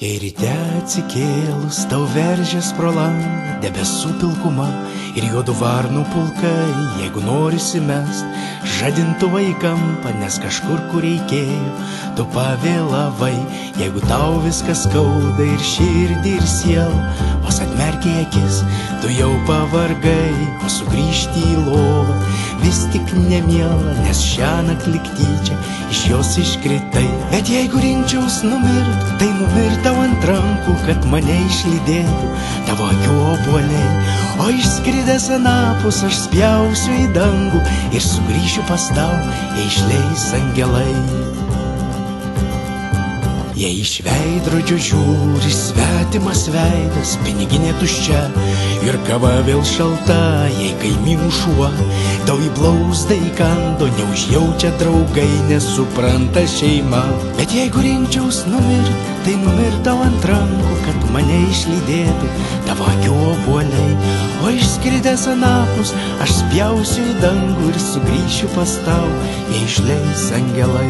Jei ryte atsikėlus tau veržės pro langą debesų pilkuma ir juodų varnų pulkai, jeigu norisi mest žadintuvą į kampą, nes kažkur, kur reikėjo, tu pavėlavai. Jeigu tau viskas skauda ir širdį ir sielą, vos atmerkiai akis, tu jau pavargai, o sugrįžti į lovą vis tik nemiela, nes šiąnakt lyg tyčia iš jos iškritai. Bet jeigu rinkčiaus numirt, tai numirt tau ant rankų, kad mane išlydėtų tavo akių obuoliai. O išskridęs anapus aš spjausiu į dangų ir sugrįšiu pas tau, jei išleis angelai. Jei iš veidrodžio žiūri svetimas veidas, piniginė tuščia ir kava vėl šalta, jei kaimynų šuo tau į blauzdą įkando, neužjaučia draugai, nesupranta šeima. Bet jeigu rinkčiaus numirt, tai numirt tau ant rankų, kad mane išlydėtų tavo akių obuoliai. O išskridęs anapus aš spjausiu į dangų ir sugrįšiu pas tau, jei išleis angelai.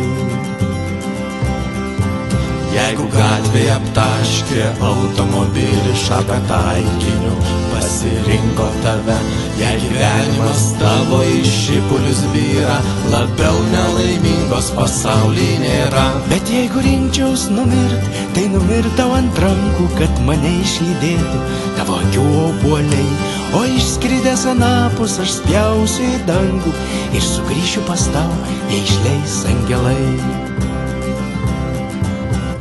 Jeigu gatvėje aptaškė automobilį šaką taikiniu, pasirinko tave, jei gyvenimas tavo į šipulius byra, labiau nelaimingos pasauly nėra. Bet jeigu rinkčiaus numirt, tai numirt tau ant rankų, kad mane išlydėtų tavo akių obuoliai. O išskridęs anapus aš spjausiu į dangų ir sugrįšiu pas tau, jei išleis angelai.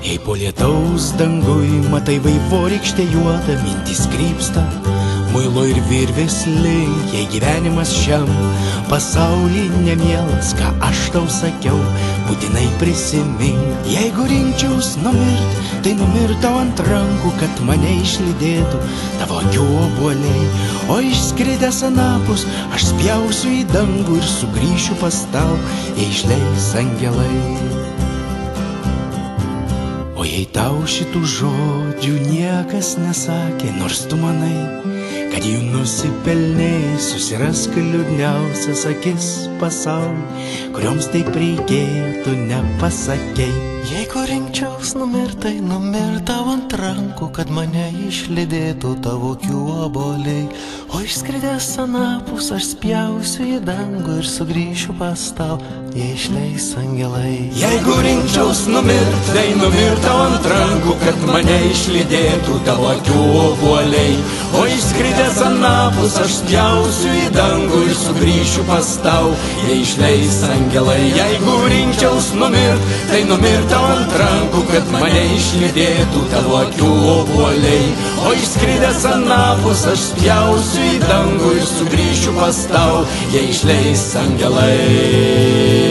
Jei po lietaus dangui matai vaivorykštę juodą, mintys krypsta muilo ir virvės link. Jei gyvenimas šiam pasaulį nemielas, ką aš tau sakiau, būtinai prisimink. Jeigu rinkčiaus numirt, tai numirt tau ant rankų, kad mane išlydėtų tavo akių obuoliai. O išskridęs anapus aš spjausiu į dangų ir sugrįšiu pas tau, jei išleis angelai. O jei tau šitų žodžių niekas nesakė, nors tu manai, kad jų nusipelnei, susirask liūdniausias akis pasaulį, kurioms taip reikėtų, nepasakei. Jeigu rinkčiaus numirt, tai numirt tau ant rankų, kad mane išlydėtų tavo akių obuoliai. O išskridęs anapus aš spjausiu į dangų ir sugrįšiu pas tau, jei išleis angelai. Jeigu rinkčiaus numirt, tai numirt tau ant rankų, kad mane išlydėtų tavo akių obuoliai. O išskridęs anapus aš spjausiu į dangų ir sugrįšiu pas tau, jei išleis angelai. Jeigu rinkčiaus numirt, tai numirt tau ant rankų, kad mane išlydėtų tavo akių obuoliai. O išskridęs anapus aš spjausiu į dangų ir sugrįšiu pas tau, jei išleis angelai.